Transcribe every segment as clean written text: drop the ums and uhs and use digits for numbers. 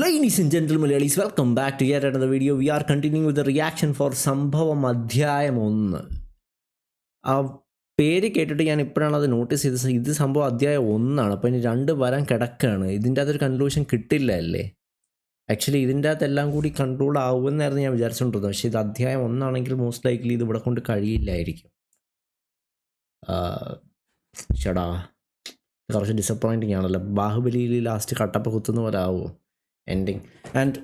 Ladies and gentlemen, Malayalis, welcome back to yet another video. We are continuing with the reaction for സംഭവം അധ്യായം 1. ആ പേര് കേട്ടിട്ട് ഞാൻ ഇപ്പോഴാണ് അത് നോട്ടീസ് ചെയ്തത്. ഇത് സംഭവം അധ്യായം 1 അപ്പോൾ ഇനി 2 വരാൻ കിടക്കുകയാണ്. ഇതിൻ്റെ അകത്തൊരു കൺക്ലൂഷൻ കിട്ടില്ല അല്ലേ? ആക്ച്വലി ഇതിൻ്റെ അകത്തെല്ലാം കൂടി കൺക്ലൂഡ് ആവുമെന്നായിരുന്നു ഞാൻ വിചാരിച്ചുകൊണ്ടിരുന്നത്. പക്ഷേ ഇത് അധ്യായം 1 ആണെങ്കിൽ മോസ്റ്റ് ലൈക്ലി ഇത് ഇവിടെ കൊണ്ട് കഴിയില്ലായിരിക്കും. ചേടാ കുറച്ച് ഡിസപ്പോയിൻറ്റിങ് ആണല്ലോ. ബാഹുബലിയിൽ ലാസ്റ്റ് കട്ടപ്പ കുത്തുന്ന പോലെ ആവുമോ എൻഡിങ്? ആൻഡ്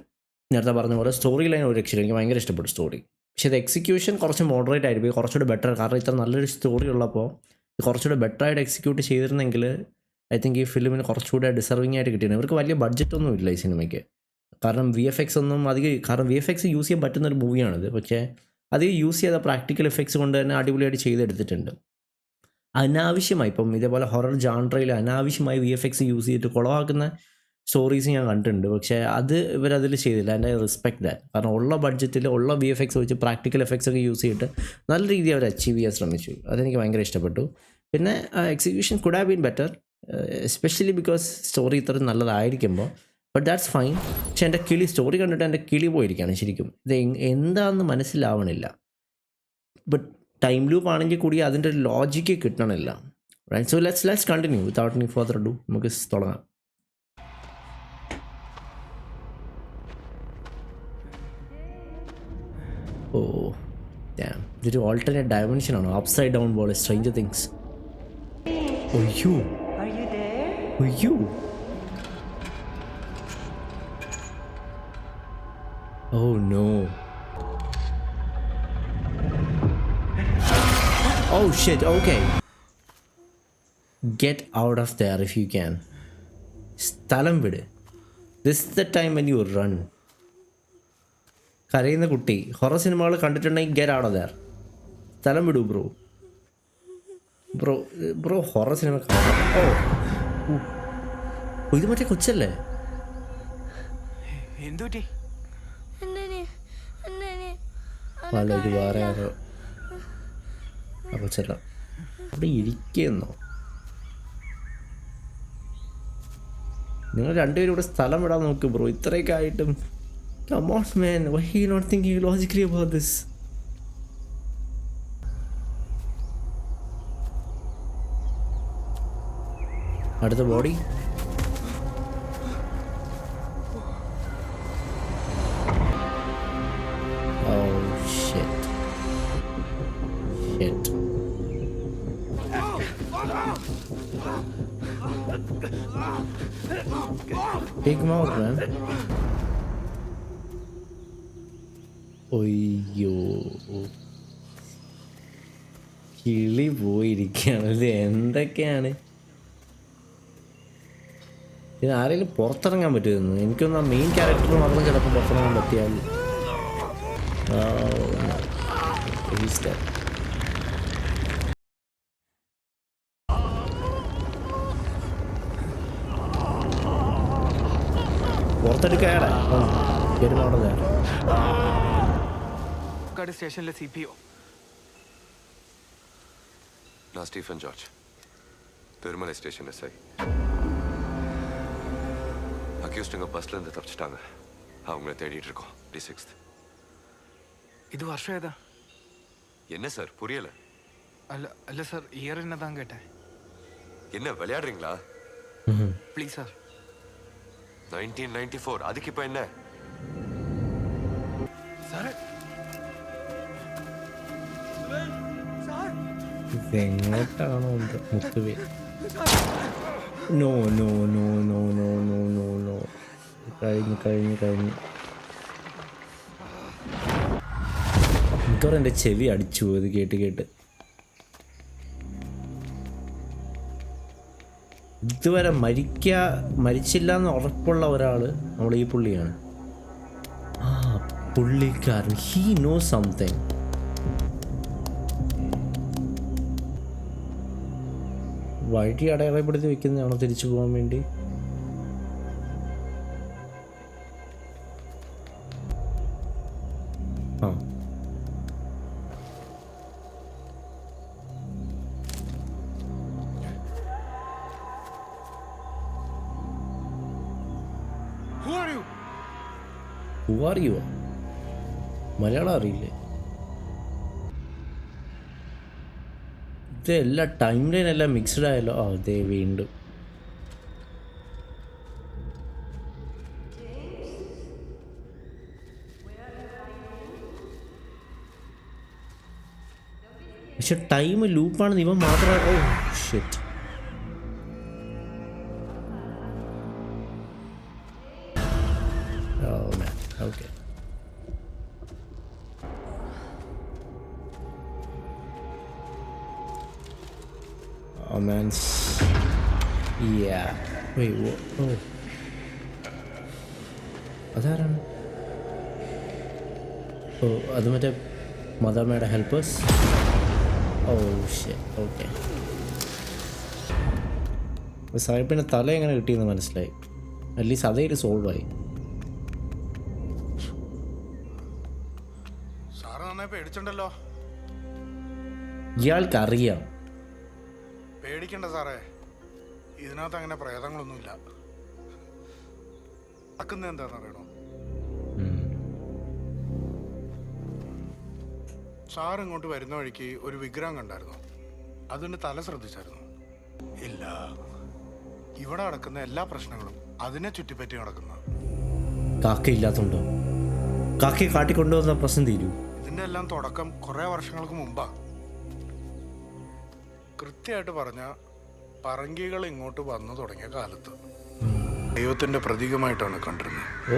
നേരത്തെ പറഞ്ഞ പോലെ സ്റ്റോറി ലൈൻ ഒരു രക്ഷയില്ല. എനിക്ക് ഭയങ്കര ഇഷ്ടപ്പെട്ടു സ്റ്റോറി. പക്ഷേ ഇത് എക്സിക്യൂഷൻ കുറച്ച് മോഡറേറ്റ് ആയിരിക്കും, കുറച്ചുകൂടി ബെറ്റർ. കാരണം ഇത്ര നല്ലൊരു സ്റ്റോറി ഉള്ളപ്പോൾ ഇത് കുറച്ചുകൂടി ബെറ്റർ ആയിട്ട് എക്സിക്യൂട്ട് ചെയ്തിരുന്നെങ്കിൽ ഐ തിങ്ക് ഈ ഫിലിമിന് കുറച്ചുകൂടി ഡിസർവിങ് ആയിട്ട് കിട്ടിയിരുന്നു. ഇവർക്ക് വലിയ ബഡ്ജറ്റൊന്നും ഇല്ല ഈ സിനിമയ്ക്ക്. കാരണം VFX ഒന്നും അധികം, കാരണം VFX യൂസ് ചെയ്യാൻ പറ്റുന്ന ഒരു മൂവിയാണിത്. പക്ഷേ അധികം യൂസ് ചെയ്ത പ്രാക്ടിക്കൽ എഫക്ട്സ് കൊണ്ട് തന്നെ അടിപൊളിയായിട്ട് ചെയ്തെടുത്തിട്ടുണ്ട്. അനാവശ്യമായി ഇപ്പം ഇതേപോലെ ഹൊറർ ജാൻട്രയിൽ അനാവശ്യമായി VFX യൂസ് ചെയ്തിട്ട് കുളമാക്കുന്ന സ്റ്റോറീസ് ഞാൻ കണ്ടിട്ടുണ്ട്. പക്ഷേ അത് ഇവരതിൽ ചെയ്തില്ല. And I respect that. കാരണം ഉള്ള ബഡ്ജറ്റിൽ ഉള്ള VFX വെച്ച് പ്രാക്ടിക്കൽ എഫക്ട്സ് ഒക്കെ യൂസ് ചെയ്തിട്ട് നല്ല രീതിയിൽ അവർ അച്ചീവ് ചെയ്യാൻ ശ്രമിച്ചു. അതെനിക്ക് ഭയങ്കര ഇഷ്ടപ്പെട്ടു. പിന്നെ execution could have been better, especially because story ഇത്ര നല്ലതായിരിക്കുമ്പോൾ. But that's fine. പക്ഷേ എൻ്റെ സ്റ്റോറി കണ്ടിട്ട് എൻ്റെ കിളി പോയിരിക്കുകയാണ് ശരിക്കും. ഇത് എന്താണെന്ന് മനസ്സിലാവണില്ല. ബട്ട് ടൈം ലൂപ്പ് ആണെങ്കിൽ കൂടി അതിൻ്റെ ഒരു ലോജിക്ക് കിട്ടണില്ല. Right, so let's continue without any further do. നമുക്ക് തുടങ്ങാം. ഓ damn, ഇതൊരു alternate dimension ആണോ? അപ്സൈഡ് ഡൗൺ പോലെ സ്ട്രേഞ്ചർ തിങ്സ്. ഒയ്യോ ഒയ്യോ, oh no, oh shit, okay, get out of there if you can. സ്ഥലം വിട്. This is the time when you run. കരയുന്ന കുട്ടി ഹൊറർ സിനിമകൾ കണ്ടിട്ടുണ്ടെങ്കിൽ ഗെറ്റ് ഔട്ട് ഓഫ് ദെയർ. സ്ഥലം വിടൂ ബ്രോ. Bro horror cinema. ഓ ഇത് മറ്റേ കൊച്ചല്ലേ? അല്ല ഇത് വേറെ ആരോ. ആ കൊച്ചല്ല. അവിടെ ഇരിക്കുന്നോ നിങ്ങൾ രണ്ടുപേരും? ഇവിടെ സ്ഥലം വിടാൻ നോക്ക് ബ്രോ. ഇത്രയൊക്കെ ആയിട്ടും. Come on man, why are you not thinking logically about this? അടുത്ത body. Oh shit. Shit. Big mouth man. ഒയ്യോ, കിളി പോയിരിക്കുകയാണ്. ഇത് എന്തൊക്കെയാണ്? ഇത് ആരെങ്കിലും പുറത്തിറങ്ങാൻ പറ്റുമെന്ന് എനിക്കൊന്നും. ആ മെയിൻ ക്യാരക്ടർ മാത്രം ചിലപ്പോൾ പുറത്തിറങ്ങാൻ പറ്റിയാൽ. പുറത്തെടുക്കാടാ പെരുമാറുന്നത്. സ്റ്റേഷനിലെ CPO நான் Stephen George, Thirumalai station SI. அக்யூஸ்டுங்க பஸ்ல இருந்து தப்பிச்சிட்டாங்க. அவங்கள தேடிட்டு இருக்கோம். D6. இது வருஷம் ஏதா? என்ன சார் புரியல? அல்ல சார், இயர் என்ன தான் கேட்டேன். என்ன விளையாடுறீங்களா? Please sir. 1994. அதுக்கு இப்போ என்ன സാറേ? ഇതെങ്ങോട്ടാണോ മുത്തുവേ? No no no no no no no no, കഴിഞ്ഞു കഴിഞ്ഞു കഴിഞ്ഞു. എനിക്കോടെ എൻ്റെ ചെവി അടിച്ചു പോയത് കേട്ട് കേട്ട്. ഇതുവരെ മരിച്ചില്ല എന്ന് ഉറപ്പുള്ള ഒരാൾ നമ്മൾ ഈ പുള്ളിയാണ്. ആ പുള്ളിക്കാരൻ, ഹീ നോ സംതിങ്. വഴി അടയാളപ്പെടുത്തി വെക്കുന്നതാണോ തിരിച്ചു പോകാൻ വേണ്ടി? ആ Who are you? Who are you? Malayalam അറിയില്ലേ? ഇത് എല്ലാ ടൈം ലൈൻ എല്ലാം മിക്സ്ഡ് ആയല്ലോ. ആ അതെ, വീണ്ടും പക്ഷെ ടൈം ലൂപ്പാണെന്ന് ഇവൻ മാത്രം. Oh shit. Okay. Oh man. Yeah. Wait, what? Oh. അതാരാണ്? ഓ അത് മറ്റേ മദർമയുടെ ഹെൽപ്പേഴ്സ്. Oh shit. ഓക്കെ. സാഹിബിൻ്റെ തല എങ്ങനെ കിട്ടിയെന്ന് മനസ്സിലായി. അറ്റ്ലീസ്റ്റ് അതേ ഒരു സോൾവ് ആയി. സാറ് നന്നായി പേടിച്ചിട്ടുണ്ടല്ലോ. ഇയാൾക്കറിയാം. പേടിക്കണ്ട സാറേ, ഇതിനകത്ത് അങ്ങനെ പ്രേതങ്ങളൊന്നുമില്ല. നടക്കുന്നത് എന്താണെന്ന് അറിയണോ? സാർ ഇങ്ങോട്ട് വരുന്ന വഴിക്ക് ഒരു വിഗ്രഹം കണ്ടായിരുന്നു. അതിന്റെ തല ശ്രദ്ധിച്ചായിരുന്നു? ഇല്ല. ഇവിടെ നടക്കുന്ന എല്ലാ പ്രശ്നങ്ങളും അതിനെ ചുറ്റിപ്പറ്റി നടക്കുന്ന. കാക്കയില്ലാത്തുണ്ടോ? കാക്കയെ കാട്ടിക്കൊണ്ടുവന്ന പ്രശ്നം തീരൂ. ഇതിന്റെ എല്ലാം തുടക്കം കുറെ വർഷങ്ങൾക്ക് മുമ്പാ. കൃത്യമായിട്ട് പറഞ്ഞ പറങ്കികൾ ഇങ്ങോട്ട് വന്നു തുടങ്ങിയ കാലത്ത് ദൈവത്തിന്റെ പ്രതീകമായിട്ടാണ് കണ്ടിരുന്നത്. ഓ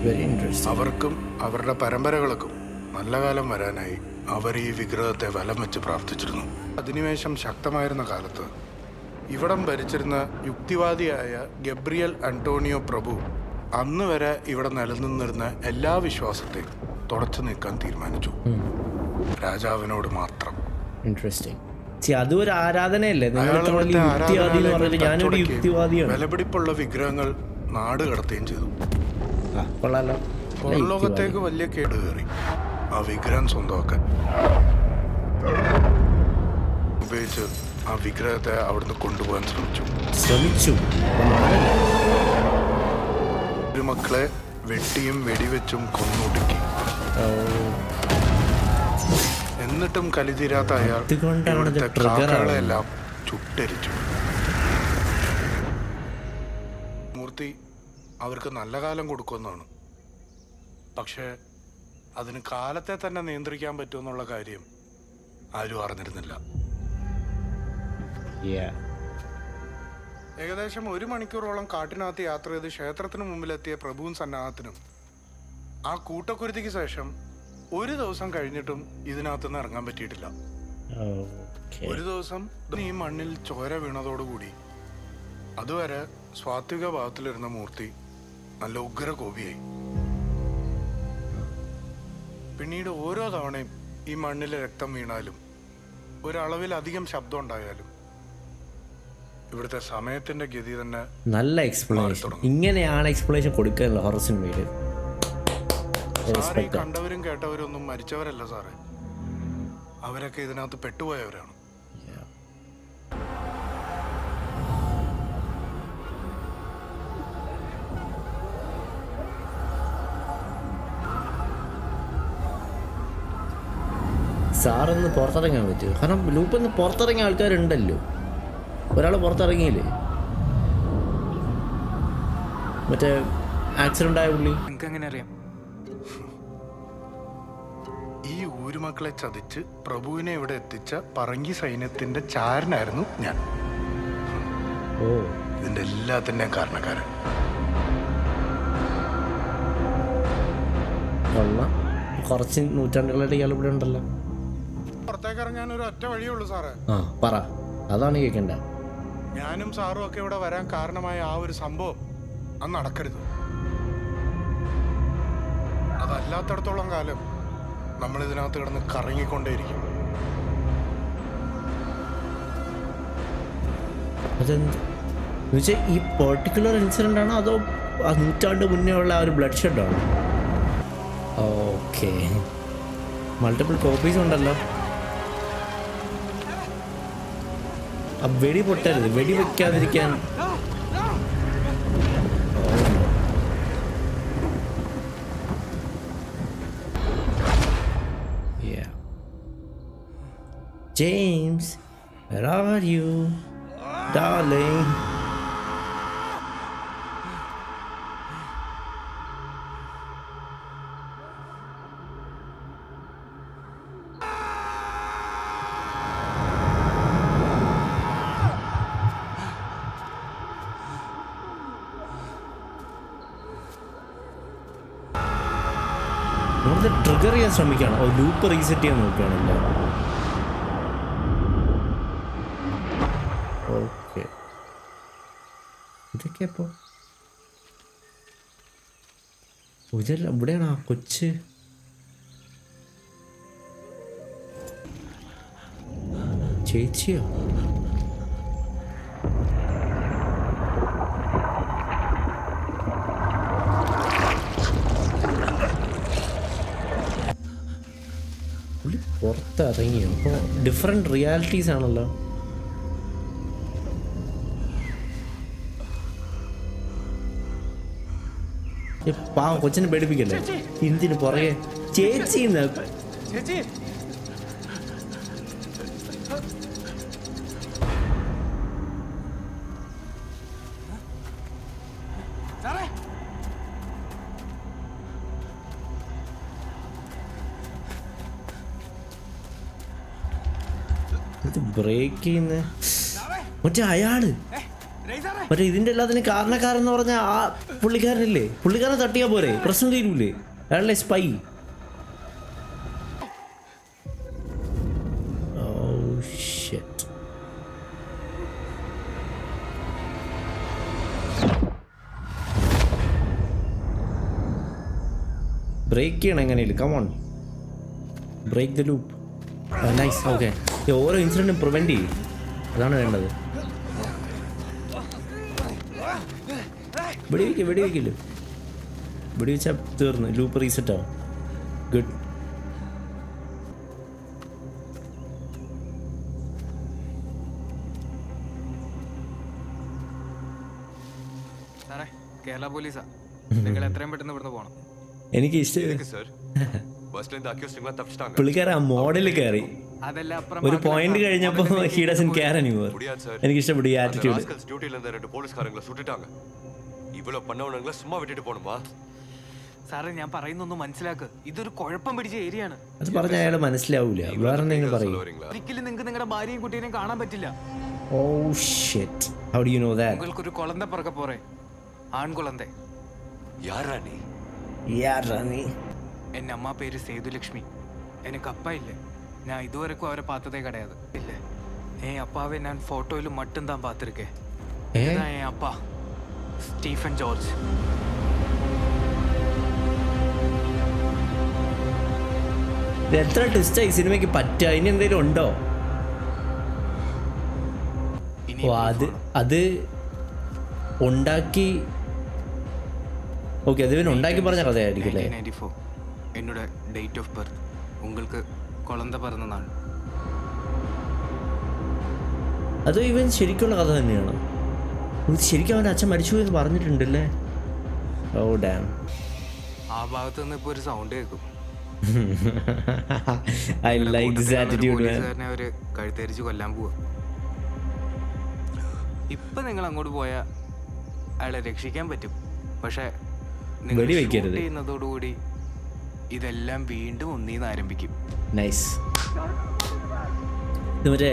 വെരി ഇൻട്രസ്റ്റിംഗ്. അവർക്കും അവരുടെ പരമ്പരകൾക്കും നല്ല കാലം വരാനായി അവർ ഈ വിഗ്രഹത്തെ വലം വെച്ച് പ്രാർത്ഥിച്ചിരുന്നു. അധിനിവേശം ശക്തമായിരുന്ന കാലത്ത് ഇവിടം ഭരിച്ചിരുന്ന യുക്തിവാദിയായ ഗബ്രിയൽ അന്റോണിയോ പ്രഭു അന്ന് വരെ ഇവിടെ നിലനിന്നിരുന്ന എല്ലാ വിശ്വാസത്തെയും തുടച്ചു നീക്കാൻ തീരുമാനിച്ചു. രാജാവിനോട് മാത്രം. ഇൻട്രസ്റ്റിംഗ്. അതും ഒരു ആരാധനയല്ലേ? ഞാനൊരു യുക്തിവാദിയാണ്. വിലപിടിപ്പുള്ള വിഗ്രഹങ്ങൾ നാട് കടത്തുകയും ചെയ്തു. കൊള്ളാലോ. പുറംലോകത്തേക്ക് വലിയ കേട് കയറി ആ വിഗ്രഹം സ്വന്തമാക്കാൻ. ഉപയോഗിച്ച് ആ വിഗ്രഹത്തെ അവിടുന്ന് കൊണ്ടുപോകാൻ ശ്രമിച്ചു. ഒരു മക്കളെ വെട്ടിയും വെടിവെച്ചും കൊന്നൊടുക്കി. എന്നിട്ടും കലിതീരാത്ത അയാൾ ഇവിടുത്തെ കാക്കകളെല്ലാം ചുട്ടരിച്ചു. മൂർത്തി അവർക്ക് നല്ല കാലം കൊടുക്കുമെന്നാണ്. പക്ഷേ അതിന് കാലത്തെ തന്നെ നിയന്ത്രിക്കാൻ പറ്റുമെന്നുള്ള കാര്യം ആരും അറിഞ്ഞിരുന്നില്ല. ഏകദേശം 1 മണിക്കൂറോളം കാട്ടിനകത്ത് യാത്ര ചെയ്ത് ക്ഷേത്രത്തിന് മുമ്പിലെത്തിയ പ്രഭുവും സന്നാഹത്തിനും ആ കൂട്ടക്കുരുതിക്ക് ശേഷം 1 ദിവസം കഴിഞ്ഞിട്ടും ഇതിനകത്തുനിന്ന് ഇറങ്ങാൻ പറ്റിയിട്ടില്ല. ഒരു ദിവസം ഈ മണ്ണിൽ ചോര വീണതോടുകൂടി അതുവരെ സ്വാത്വിക ഭാവത്തിലിരുന്ന മൂർത്തി നല്ല ഉഗ്ര കോപിയായി. പിന്നീട് ഓരോ തവണയും ഈ മണ്ണിൽ രക്തം വീണാലും ഒരളവിലധികം ശബ്ദം ഉണ്ടായാലും ഇവിടുത്തെ സമയത്തിന്റെ ഗതി തന്നെ. നല്ല എക്സ്പ്ലനേഷൻ. ഇങ്ങനെയാണ് എക്സ്പ്ലനേഷൻ കൊടുക്കാനുള്ള ഹൊറർ സിനിമയിൽ. സാറേ, കണ്ടവരും കേട്ടവരും ഒന്നും മരിച്ചവരല്ല സാറേ. അവരൊക്കെ ഇതിനകത്ത് പെട്ടുപോയവരാണ്. സാറൊന്ന് പുറത്തിറങ്ങാൻ പറ്റുമോ? കാരണം ലൂപ്പിന്ന് പുറത്തിറങ്ങിയ ആൾക്കാരുണ്ടല്ലോ. ഒരാൾ പുറത്തിറങ്ങിയില്ലേ, മറ്റേ ആക്സിഡന്റ് ആയ പുള്ളി. നിങ്ങൾക്ക് എങ്ങനെ അറിയാം? ഈ ഊരുമക്കളെ ചതിച്ച് പ്രഭുവിനെ ഇവിടെ എത്തിച്ച പറങ്കി സൈന്യത്തിന്റെ ചാരനായിരുന്നു ഞാൻ. ഓ, ഇതിന്റെ എല്ലാത്തിന്റെയും കാരണക്കാരൻ. കൊള്ളാം. കുറച്ച് നൂറ്റാണ്ടുകളായിട്ട് ഇയാൾ ഇവിടെ ഉണ്ടല്ലോ. പുറത്തേക്ക് ഇറങ്ങാൻ ഒരു ഒറ്റ വഴിയേ ഉള്ളൂ സാറേ. ആ പറ, അതാണ് കേൾക്കണ്ട. ഞാനും സാറും ഒക്കെ ഇവിടെ വരാൻ കാരണമായ ആ ഒരു സംഭവം അന്ന് നടക്കരുത്. അതല്ലാത്തടത്തോളം കാലം നമ്മൾ ഇതിനകത്ത് കിടന്ന് കറങ്ങിക്കൊണ്ടേയിരിക്കും. അതെന്താ ഈ പെർട്ടിക്കുലർ ഇൻസിഡന്റ് ആണോ അതോ ആ നൂറ്റാണ്ട് മുന്നേ ഉള്ള ആ ഒരു ബ്ലഡ് ഷെഡ് ആണോ? ഓക്കെ, മൾട്ടിപ്പിൾ കോപ്പീസ് ഉണ്ടല്ലോ. ആ വെടി പൊട്ടരുത്, വെടി വെക്കാതിരിക്കാൻ. James, where are you, darling? നമ്മളിത് ട്രിഗർ ചെയ്യാൻ ശ്രമിക്കുകയാണ്. ഓ, ലൂപ്പ് റീസെറ്റ് ചെയ്യാൻ നോക്കുകയാണല്ലോ. ഓക്കെ, ഇതൊക്കെ ഇപ്പോൾ ഇതല്ല, ഇവിടെയാണ് ആ കൊച്ച്. ചേച്ചിയോ? പുള്ളി പുറത്തിറങ്ങിയോ? അപ്പോൾ ഡിഫറെൻറ്റ് റിയാലിറ്റീസ് ആണല്ലോ. പാവം കൊച്ചിനെ പേടിപ്പിക്കല്ലേ. എന്തിനു പുറകെ ചേച്ചി ബ്രേക്ക് ചെയ്യുന്ന മറ്റേ അയാള്, മറ്റേ ഇതിന്റെ എല്ലാത്തിനും കാരണക്കാരെന്ന് പറഞ്ഞ ആ പുള്ളിക്കാരനില്ലേ, പുള്ളിക്കാരനെ തട്ടിയാ പോരെ, പ്രശ്നം തീരൂലേ? അയാളെ സ്പൈ. ബ്രേക്ക് ചെയ്യണം എങ്ങനെയില്ല. Come on, break the loop. Nice. Okay, ഓരോ ഇൻസിഡൻറ്റും പ്രിവെൻറ്റ് ചെയ്യും, അതാണ് വേണ്ടത്. വെടിവെക്കില്ല, വെടിവെച്ചാൽ തീർന്നു, ലൂപ്പ് റീസെറ്റ് ആവും. ഗുഡ്. സാറേ, കേരള പോലീസാ. നിങ്ങൾ എത്രയും പെട്ടെന്ന് ഇവിടുന്ന് പോകണം. എനിക്ക് ഇഷ്ടം சார் பஸ்ல இருந்து அக்யூஸ்டிங்லாம் தப்பிச்சிட்டாங்க. പുള്ളിക്കാരൻ ആ മോഡൽ കയറി അതെല്ലാം അപ്പുറം ഒരു പോയിന്റ് കഴിഞ്ഞപ്പോൾ ഹി ഡസന്റ് കെയർ എനിമോർ. முடியாது சார். എനിക്ക് ഇഷ്ടപ്പെട്ടു ഈ ആറ്റിറ്റ്യൂഡ്. ராஸ்கல்ஸ் டியூட்டில இருந்த 2 போலீஸ்காரங்களை சுட்டுட்டாங்க. இவ்வளவு பண்ணவனுங்களை சும்மா விட்டுட்டு போணுமா? സാറേ, ഞാൻ പറയുന്നൊന്നും മനസ്സിലാക്ക്. ഇതൊരു കുഴപ്പം പിടിച്ച ഏരിയ ആണ്. അത് പറഞ്ഞ അയാൾ മനസ്സിലാവൂല. വേറെ എന്തെങ്കിലും പറയും. வரீங்களா? ഒരിക്കലും നിങ്ങൾക്ക് നിങ്ങളുടെ ഭാര്യയും കുട്ടീനെയും കാണാൻ പറ്റില്ല. Oh shit, how do you know that? നിങ്ങൾക്കൊരു കുളന്ത പിറക്കെ പോറേ, ആൺകുളന്ത. யாரா நீ? യാറാ നീ? എന്റെ അമ്മ പേര് സേതുലക്ഷ്മി. എനിക്ക് அப்பா இல்லை. நான் இதுவரைக்கும் அவரை பார்த்ததே கிடையாது. இல்லை, என் அப்பாவை நான் ஃபோட்டோவில் மட்டும்தான் பார்த்துருக்கேன். இதுதான் என் அப்பா, സ്റ്റീഫൻ ജോർജ്. ഇത് എത്ര ട്വിസ്റ്റായി സിനിമയ്ക്ക് പറ്റുക? ഇനി എന്തെങ്കിലും ഉണ്ടോ? ഇനി ഓ, അത് ഉണ്ടാക്കി. ഓക്കെ, അത് പിന്നെ ഉണ്ടാക്കി പറഞ്ഞ കഥയായിരിക്കും അല്ലേ? 1994 என்னோட டேட் ஆஃப் பர்த். உங்களுக்கு കുളന്ത പിറന്ന നാൾ. അതോ ഇവൻ ശരിക്കുള്ള കഥ തന്നെയാണ്? ശരിക്കും അവൻ്റെ അച്ഛൻ മരിച്ചു എന്ന് പറഞ്ഞിട്ടുണ്ടല്ലേ? ഓ ഡാം. ആ ഭാഗത്ത് നിന്ന് ഇപ്പോൾ ഒരു സൗണ്ട് കേൾക്കും. I like this attitude. പോലീസുകാരനെ അവര് കഴുത്തരിച്ച് കൊല്ലാൻ പോവാ. ഇപ്പൊ നിങ്ങൾ അങ്ങോട്ട് പോയാൽ അയാളെ രക്ഷിക്കാൻ പറ്റും. പക്ഷെ നിങ്ങൾ വെടിവെക്കരുത്. ഷൂട്ട് ചെയ്യുന്നതോടുകൂടി ഇതെല്ലാം വീണ്ടും ഒന്നീന്ന് ആരംഭിക്കും. നൈസ്. ഇത് മറ്റേ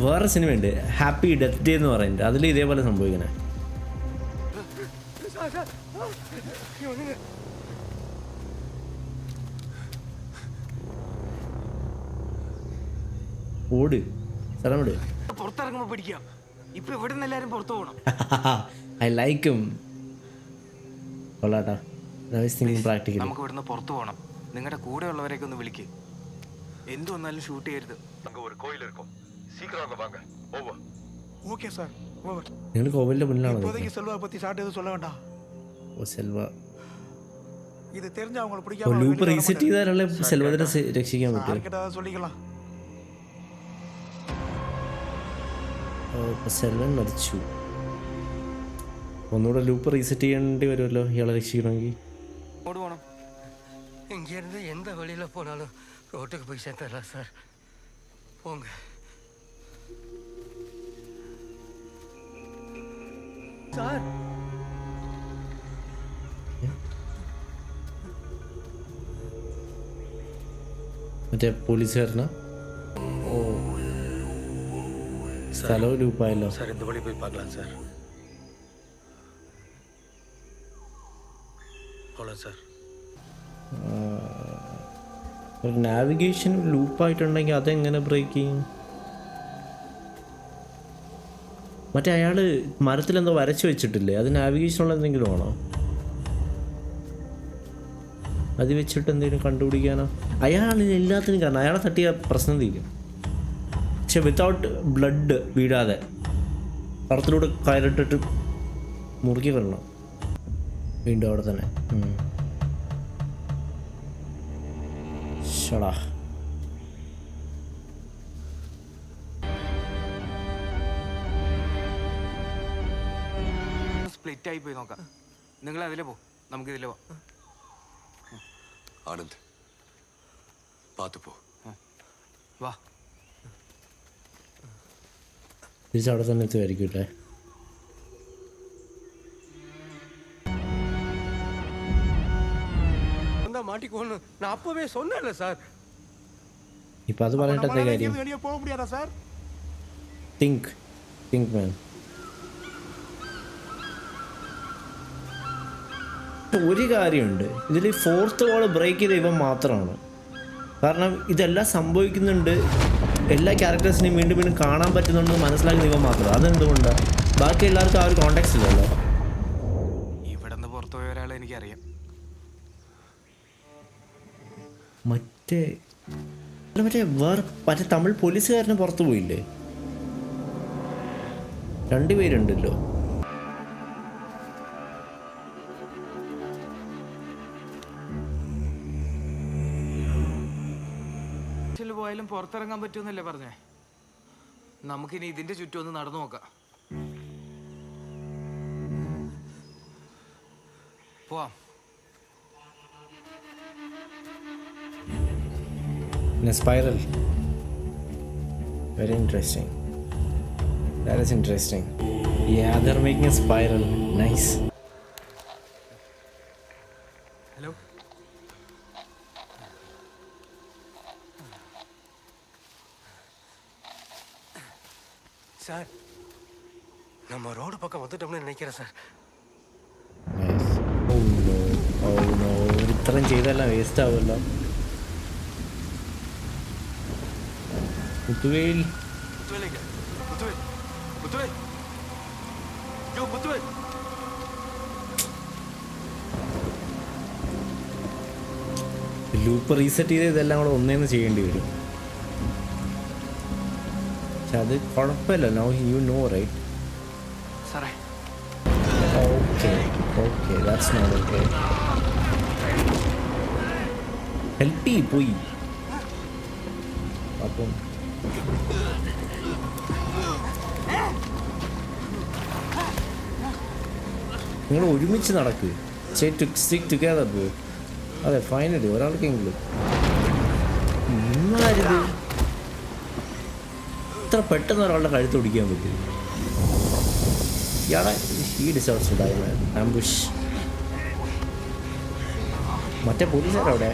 വേറെ സിനിമയുണ്ട്, ഹാപ്പി ഡെത്ത് ഡേ എന്ന് പറയുന്നത്. അതിൽ ഇതേപോലെ സംഭവിക്കണേ. ഓട്, സ്ഥലം വിട്. പുറത്തിറങ്ങുമ്പോ പിടിക്കാം. ഇപ്പൊ ഇവിടെ നിന്ന് എല്ലാരും പുറത്തു പോകണം. I like him. കൊള്ളാട്ടാ. പ്രാക്ടിക്കൽ. നമുക്ക് ഇവിടുന്ന് പുറത്തു പോകണം. നിങ്ങളുടെ കൂടെ ഉള്ളവരെയൊക്കെ ഒന്ന് വിളിക്ക്. എന്തു വന്നാലും ഷൂട്ട് ചെയ്യരുത്. அங்க ஒரு கோயில் இருக்கும். சீக்கிரம் அங்க வாங்க. ஓவர். Okay sir, over. നിങ്ങൾ കോവിലിന്റെ മുന്നിലാണോ? இப்போதைக்கு செல்வா பத்தி ஷார்ட் எதுவும் சொல்ல வேண்டாம். ഓ സെൽവ. இது தெரிஞ்சு அவங்களை ഓ, பிடிக்காம ലൂപ്പ് റീസെറ്റ് ചെയ്താലല്ലേ സെൽവത്തിനെ രക്ഷിക്കാൻ പറ്റും. ஆர்கிட்ட சொல்லிக்கலாம். ഓ, ഇപ്പൊ സെൽവൻ മരിച്ചു. ഒന്നുകൂടെ ലൂപ്പ് റീസെറ്റ് ചെയ്യേണ്ടി വരുമല്ലോ ഇയാളെ രക്ഷിക്കണമെങ്കിൽ. അങ്ങോട്ട് പോകണം. இங்கேருந்து எந்த வழியில் போனாலும் ரோட்டுக்கு போய் சேர்த்துடலாம் சார். പോങ്ക. സാർ മറ്റേ പോലീസുകാരനാ? ഓ, സ്ഥലവും ലൂപ്പായല്ലോ. சார் இந்த வழி போய் பார்க்கலாம் சார். போகலாம் சார். ഒരു നാവിഗേഷൻ ലൂപ്പായിട്ടുണ്ടെങ്കിൽ അതെങ്ങനെ ബ്രേക്ക് ചെയ്യും? മറ്റേ അയാൾ മരത്തിലെന്തോ വരച്ച് വെച്ചിട്ടില്ലേ, അത് നാവിഗേഷനുള്ള എന്തെങ്കിലും ആണോ? അത് വെച്ചിട്ട് എന്തെങ്കിലും കണ്ടുപിടിക്കാനോ? അയാൾ എല്ലാത്തിനും കാരണം അയാളെ തട്ടിയ പ്രശ്നം തീരും. പക്ഷെ വിത്തൗട്ട് ബ്ലഡ് വീഴാതെ പടത്തിലൂടെ കയറിട്ടിട്ട് മുറുക്കി വരണം. വീണ്ടും അവിടെ തന്നെ. ഷടാ. സ്പ്ലിറ്റ് ആയി പോയി നോക്കാം. നിങ്ങൾ അതിലെ പോ, നമുക്ക് ഇതിലെ പോവാം. ആനന്ദ്, പാത്തു പോ. വാ. തിരിച്ചവിടെ തന്നെ എത്തുമായിരിക്കും അല്ലേ? மாட்டிக்கோன்னு நான் அப்பவே சொன்னேன்ல சார். ഇപ്പം അത് പറഞ്ഞിട്ട് എന്താ കാര്യം? வெளியே போக முடியாதா சார்? തിങ്ക് മാൻ. ഒരു കാര്യമുണ്ട്, ഇതിൽ ഫോർത്ത് വാൾ ബ്രേക്ക് ചെയ്ത ഇവൻ മാത്രമാണ്. കാരണം ഇതെല്ലാം സംഭവിക്കുന്നുണ്ട്, എല്ലാ ക്യാരക്ടേഴ്സിനെയും വീണ്ടും വീണ്ടും കാണാൻ പറ്റുന്നുണ്ട്, മനസ്സിലാക്കുന്ന ഇവൻ മാത്രം. അതെന്തുകൊണ്ടാണ്? ബാക്കി എല്ലാവർക്കും ആ ഒരു കോണ്ടാക്ട്സ് ഇല്ലല്ലോ. ഇവിടെ നിന്ന് പുറത്തു പോയ ഒരാളെ എനിക്കറിയാം. മറ്റേ മറ്റേ തമിഴ് പോലീസുകാരന് പുറത്തു പോയില്ലേ? 2 പേരുണ്ടല്ലോ. പോയാലും പുറത്തിറങ്ങാൻ പറ്റുമെന്നല്ലേ പറഞ്ഞേ? നമുക്കിനി ഇതിന്റെ ചുറ്റും ഒന്ന് നടന്നു നോക്കാം. പോവാം. In a spiral. Very interesting. That is interesting. Yeah, they're making a spiral. Nice. Hello. Sir நம்ம ரோடு பக்கம் வந்துட்டோம்னு நினைக்கிறேன் சார். Nice. Oh no. ഇത്രയും ചെയ്തെല്ലാം വേസ്റ്റ് ആവുമല്ലോ. മുത്തുവേൽ. ലൂപ്പ് റീസെറ്റ് ചെയ്ത് ഇതെല്ലാം കൂടെ ഒന്നേന്ന് ചെയ്യേണ്ടി വരും. പക്ഷെ അത് കുഴപ്പമില്ല. Now you know right? സാറേ. Okay that's not okay. Help ചെയ്യ് പോയി. അപ്പം നിങ്ങൾ ഒരുമിച്ച് നടക്ക്. Stick together bro. അതെ, ഫൈനലി ഒരാൾക്കെങ്കിലും. നിങ്ങളാരിത് ഇത്ര പെട്ടെന്ന് ഒരാളുടെ കഴുത്ത് ഒടിക്കാൻ പറ്റും? ഇയാളെ ഈ deserves to die man. Ambush. മറ്റേ പോലീസുകാരവിടെ?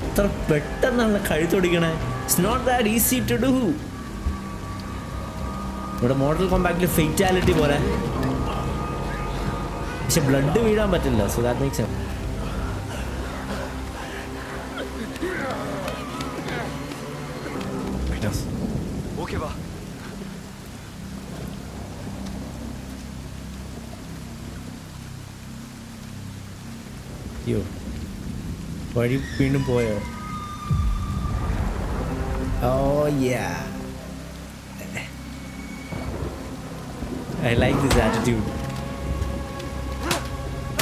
ഇത്ര പെട്ടെന്നാണ് കഴുത്തൊടിക്കണേ. It's not that easy to do. ഇവിടെ മോഡൽ കോമ്പാക്റ്റിൽ ഫെറ്റാലിറ്റി പോലെ, പക്ഷെ ബ്ലഡ് വീഴാൻ പറ്റില്ല. So that makes sense. Okay വാ. അയ്യോ, വഴി വീണ്ടും പോയോ? Oh yeah, I like this attitude.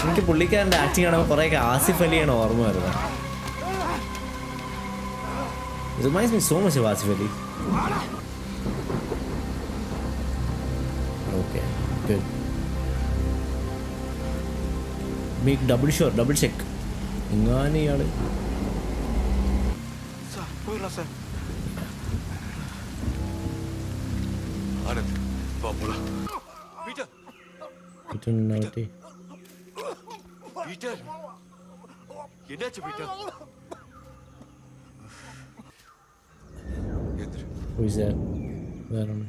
എനിക്ക് പുള്ളിക്കാരൻ്റെ ആക്ടിങ് കാണുമ്പോൾ കുറേയൊക്കെ ആസിഫ് അലിയാണ് ഓർമ്മ വരുന്നത്. It reminds me so much of Asif Ali. Okay, good. Make double check എങ്ങാനും ഇയാൾ சார் போயிடலாம் சார். ஆனந்த் வா போலாம். பீட்டர் പറ്റുന്നുണ്ടാവട്ടെ. பீட்டர் என்னாச்சு பீட்டர்? எந்திரு. Who is that? വേറെ ഒന്ന്.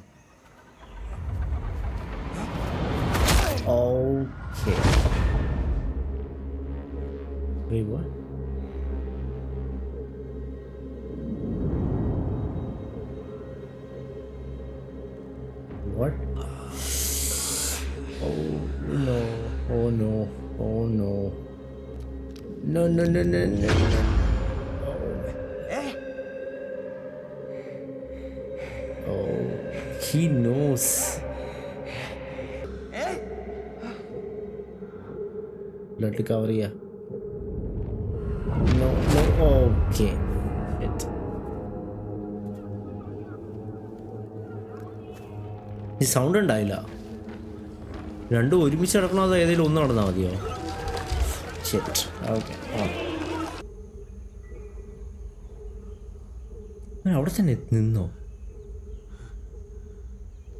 Okay. Wait, what? What? Oh no. Oh no. Oh no. No, no, no, no, no, no. Oh, he knows. Blood cover ചെയ്യാ. No, no, okay. Shit. ഈ sound ഉണ്ടായില്ല. രണ്ടും ഒരുമിച്ച് നടക്കണോ അതോ ഏതെങ്കിലും ഒന്ന് നടന്നാൽ മതിയോ? Shit. Okay. അവിടെ തന്നെ നിന്നോ?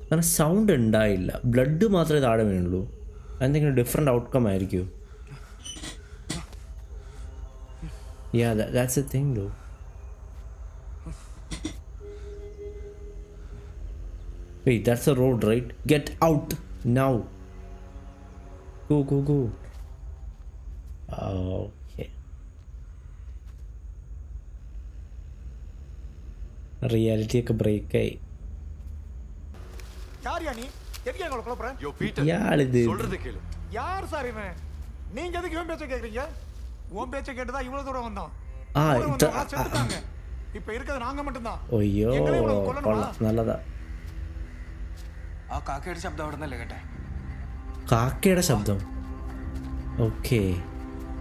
കാരണം സൗണ്ട് ഉണ്ടായില്ല, ബ്ലഡ് മാത്രമേ താഴെ വീണുള്ളൂ. എന്തെങ്കിലും ഡിഫറെൻ്റ് ഔട്ട്കം ആയിരിക്കും. Yeah, that's the thing though. Wait, that's the road, right? Get out now. Go. Okay. Reality ഒക്കെ ബ്രേക്കായി. யாரியா நீ? எதுக்கு எங்களை குழப்பற? யோ பீட்டர் ഇയാളിത് சொல்றத கேளு. யார் சார் இவன்? நீங்க எதுக்கு இவன் பேச்ச கேக்குறீங்க? உன் பேச்ச கேட்டுதான் இவ்வளவு தூரம் வந்தோம். ആ கூட ഇത് வந்தவங்க செத்துட்டாங்க. இப்ப இருக்கிறது நாங்க மட்டும்தான். അയ്യോ എങ്ങനെ ഇവളെ കൊല്ലണമാ? കൊള്ളാം, നല്ലതാ. ആ കാക്കയുടെ ശബ്ദം അവിടെ നിന്നല്ലേ കേട്ടെ? കാക്കയുടെ ശബ്ദം. Okay,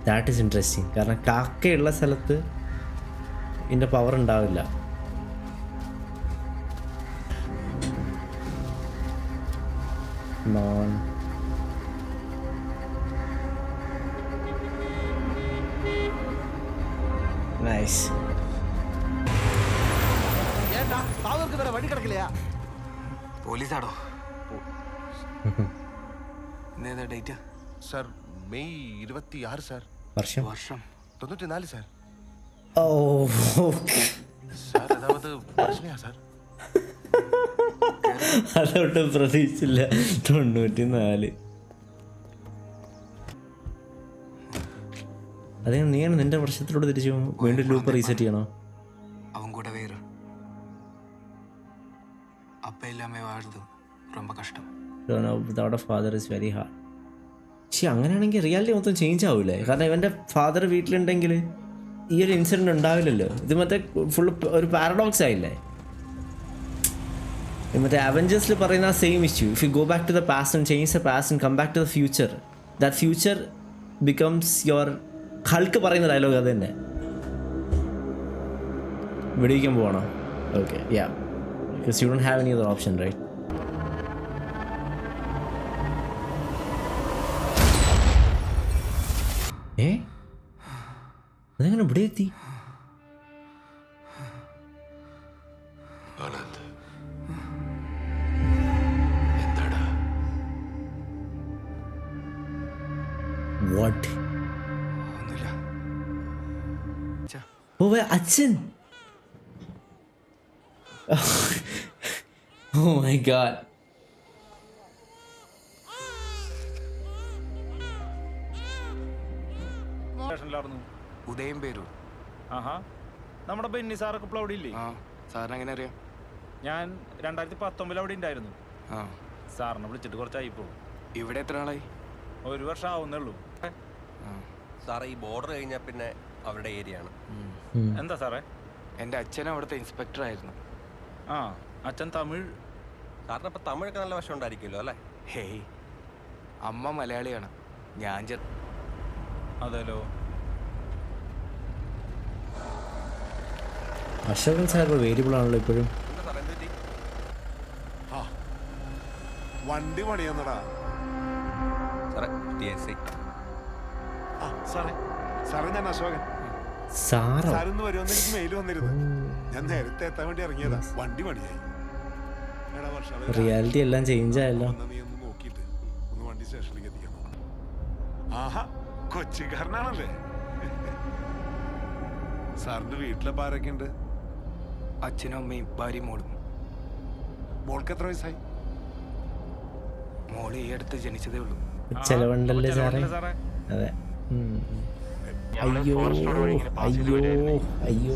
that is interesting. കാരണം കാക്കയുള്ള സ്ഥലത്ത് ഇതിൻ്റെ പവർ ഉണ്ടാവില്ല. Non nice. ஏன்டா சாவருக்கு வேற வழி கிடக்கலையா? പോലീസാടോ? ഇന്നേതാ ഡേറ്റ്? Sir May 26 sir. വർഷം വർഷം 94 സാർ. ഓ സാർ അതാവത് പ്രശ്നയാ സാർ. അതോട്ടും പ്രതീക്ഷിച്ചില്ല. 94. അതെ, നീയാണ് നിന്റെ വർഷത്തിലൂടെ തിരിച്ചു വീണ്ടും ലൂപ്പ് റീസെറ്റ് ചെയ്യണോ? അവൻ കൂടെ വേറെ അപ്പ ഇല്ലാമേ വാഴുന്നത് ரொம்ப കഷ്ടം. Without A father is very hard. പക്ഷെ അങ്ങനെയാണെങ്കിൽ റിയാലിറ്റി മൊത്തം ചേഞ്ച് ആവില്ലേ? കാരണം ഇവൻ്റെ ഫാദർ വീട്ടിലുണ്ടെങ്കിൽ ഈ ഒരു ഇൻസിഡൻറ്റ് ഉണ്ടാവില്ലല്ലോ. ഇത് മറ്റേ ഫുള്ള് ഒരു പാരഡോക്സ് ആയില്ലേ? മറ്റേ അവഞ്ചേഴ്സിൽ പറയുന്ന ആ same issue. If you go back to the past and change the past and come back to the future, that future becomes your. Hulk പറയുന്ന ഡയലോഗ് അത് തന്നെ. വെടിവെക്കാൻ പോകണം. Okay, yeah, because you don't have any other option, right? അതെങ്ങനെ ഇവിടെ എത്തി? ஆனந்த் എന്താടാ? What? ഒന്നുമില്ല. ഓ അച്ഛൻ. Oh my god. Udayamperoor. ആഹാ, നമ്മുടെ ബെന്നി സാറൊക്കെ ഇപ്പോൾ അവിടെ ഇല്ലേ? ആ, സാറിന് എങ്ങനെ അറിയാം? ഞാൻ 2019 അവിടെ ഉണ്ടായിരുന്നു. ആ, സാറിനെ വിളിച്ചിട്ട് കുറച്ചായിപ്പോ. ഇവിടെ എത്ര ആളായി? 1 വർഷം ആവുന്നേ ഉള്ളൂ. സാറേ ഈ ബോർഡർ കഴിഞ്ഞാൽ പിന്നെ അവരുടെ ഏരിയ ആണ്. എന്താ സാറേ? എൻ്റെ അച്ഛൻ അവിടുത്തെ ഇൻസ്പെക്ടർ ആയിരുന്നു. ആ, അച്ഛൻ തമിഴ്. സാറിന് അപ്പം തമിഴൊക്കെ നല്ല വശം ഉണ്ടായിരിക്കുമല്ലോ അല്ലേ? ഹേയ്, അമ്മ മലയാളിയാണ്, ഞാൻ അതെല്ലോ. അശോകൻ സാർ ഇപ്പോൾ വേരിയബിൾ ആണല്ലോ ഇപ്പോഴും. എന്താ സാറേ എന്ത് പറ്റി? വണ്ടി പണിയൊന്നടാ. സാറേ TSI. സാറേ സാറേ ഞാൻ അശോകൻ. സാറോ? സാറിന്ന് വരുമെന്ന് എനിക്ക് മെയിൽ വന്നിരുന്നു. ഞാൻ നേരത്തെ എത്താൻ വേണ്ടി ഇറങ്ങിയതാ. വണ്ടി പണിയായി. എടാ വർഷം റിയാലിറ്റി എല്ലാം ചേഞ്ച് ആയല്ലോ. നീ ഒന്ന് നോക്കിയിട്ട് ഒന്ന് വണ്ടി സ്റ്റേഷനിലേക്ക് എത്തിക്കാൻ നോക്കണം. ആഹാ കൊച്ചിക്കാരനാണല്ലേ. സാറിന്റെ വീട്ടിലെ ആരൊക്കെ ഉണ്ട്? അച്ഛനും അമ്മയും ഭാര്യയും മോളും. മോൾക്ക് എത്ര വയസ്സായി? മോള് ഈ അടുത്ത് ജനിച്ചതേ ഉള്ളൂ. ചെലവുണ്ടല്ലേ സാറേ? സാറേ അതെ. അയ്യോ അയ്യോ അയ്യോ,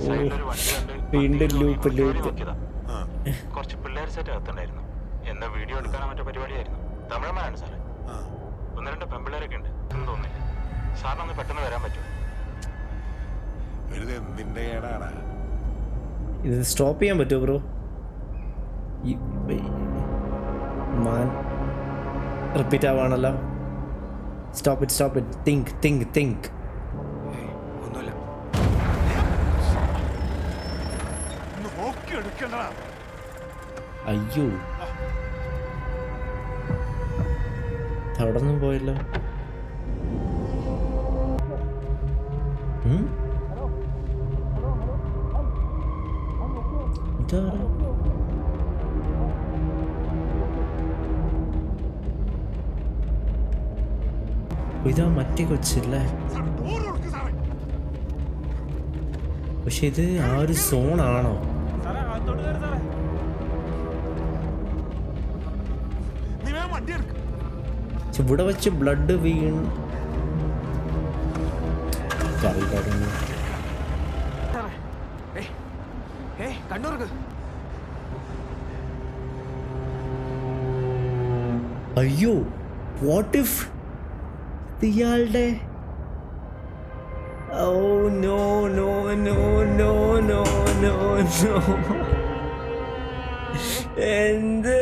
വീണ്ടും ലൂപ്പ് ലൂപ്പ്. കുറച്ച് പിള്ളേർ സെറ്റ് അകത്തുണ്ടായിരുന്നു. എന്നാ വീഡിയോ എടുക്കാനോ മറ്റോ പരിപാടിയായിരുന്നു. തമിഴന്മാരാണ് സാറേ. ഒന്ന് രണ്ട് പെമ്പിള്ളേരൊക്കെ ഉണ്ട്. ഒന്നും തോന്നില്ല. സാറിനൊന്ന് പെട്ടെന്ന് വരാൻ പറ്റുമോ? ഇത് എന്തിന്റെ കേടാടാ? ഇത് സ്റ്റോപ്പ് ചെയ്യാൻ പറ്റുമോ ബ്രോ? മാൻ റിപ്പീറ്റ് ആവാണല്ലോ. Stop it think think think. ഒന്നുമില്ല. നോക്കി എടുക്കണ്ടടാ. അയ്യോ, അവിടെ ഒന്നും പോയല്ലോ. ഇതാരാ? ഇതാ മറ്റേ കൊച്ചല്ലേ? പക്ഷെ ഇത് ആ ഒരു സോണാണോ? സാറേ അകത്തോട്ട് കയറി സാറേ. നീ വേഗം വണ്ടി എടുക്ക. ഇവിടെ വെച്ച് ബ്ലഡ് വീണ് അറിയില്ലായിരുന്നു. കണ്ണൂർക്ക് അയ്യോ, വാട്ട് ഇഫ് ഇയാളുടെ oh no no no no no no no എന്ത്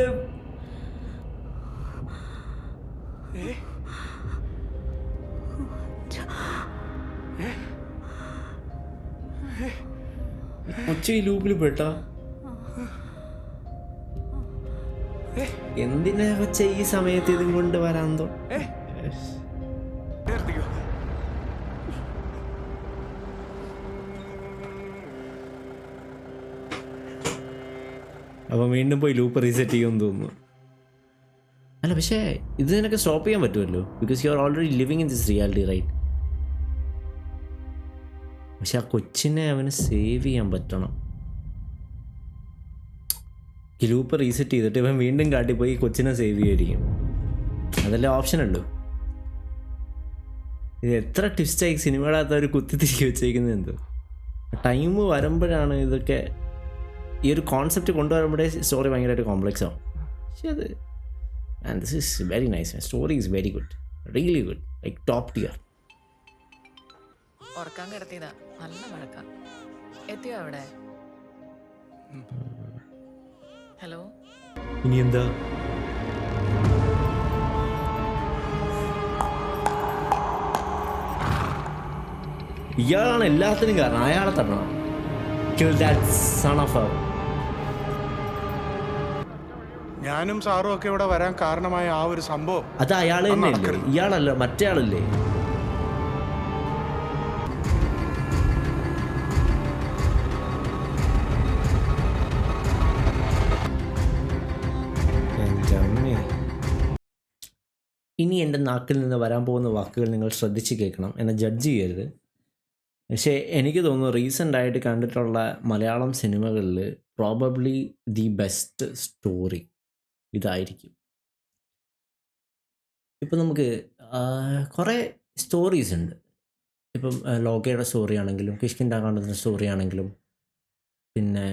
കൊച്ചി ലൂപ്പിൽ പെട്ട? എന്തിനാ കൊച്ച ഈ സമയത്ത് ഇതും കൊണ്ട് വരാൻ അപ്പം വീണ്ടും പോയി ലൂപ്പ് റീസെറ്റ് ചെയ്യുമെന്ന് തോന്നുന്നു. അല്ല, പക്ഷേ ഇത് നിനക്ക് സ്റ്റോപ്പ് ചെയ്യാൻ പറ്റുമല്ലോ, because you are already living in this reality, right? പക്ഷെ ആ കൊച്ചിനെ അവന് സേവ് ചെയ്യാൻ പറ്റണം. ലൂപ്പ് റീസെറ്റ് ചെയ്തിട്ട് ഇവൻ വീണ്ടും കാട്ടിപ്പോയി കൊച്ചിനെ സേവ് ചെയ്യായിരിക്കും. അതല്ലേ ഓപ്ഷൻ ഉള്ളൂ. ഇത് എത്ര ട്വിസ്റ്റായി സിനിമയുടെ അകത്ത് അവർ കുത്തിത്തിരിക്കി വെച്ചേക്കുന്നത് എന്തോ. ടൈം വരുമ്പോഴാണ് ഇതൊക്കെ, ഈ ഒരു കോൺസെപ്റ്റ് കൊണ്ടുവരുമ്പോഴേ സ്റ്റോറി ഭയങ്കരമായിട്ട് കോംപ്ലക്സ് ആവും. പക്ഷെ അത് and this is very nice. Story is very good, really good, like top tier. ഉറക്കാൻ കിടത്തിയതാ, നല്ല വഴക്ക. എത്തിയോ അവിടെ? ഹലോ, ഇനി എന്താ? ഇയാളാണ് എല്ലാത്തിനും കാരണം. അയാളെ തരണം. Kill that son of a... ഞാനും സാറും ഒക്കെ ഇവിടെ വരാൻ കാരണമായ ആ ഒരു സംഭവം അത് അയാൾ തന്നെയല്ലേ? ഇയാളല്ല, മറ്റേ ആളല്ലേ? ഇനി എൻ്റെ നാക്കിൽ നിന്ന് വരാൻ പോകുന്ന വാക്കുകൾ നിങ്ങൾ ശ്രദ്ധിച്ച് കേൾക്കണം. എന്നെ ജഡ്ജ് ചെയ്യരുത്. പക്ഷേ എനിക്ക് തോന്നുന്നു റീസെൻ്റായിട്ട് കണ്ടിട്ടുള്ള മലയാളം സിനിമകളിൽ പ്രോബബ്ലി ദി ബെസ്റ്റ് സ്റ്റോറി ഇതായിരിക്കും. ഇപ്പം നമുക്ക് കുറേ സ്റ്റോറീസ് ഉണ്ട്. ഇപ്പം ലോകയുടെ സ്റ്റോറി ആണെങ്കിലും, കിഷ്കിന്ധാകാന്ഡത്തിൻ്റെ സ്റ്റോറി ആണെങ്കിലും, പിന്നെ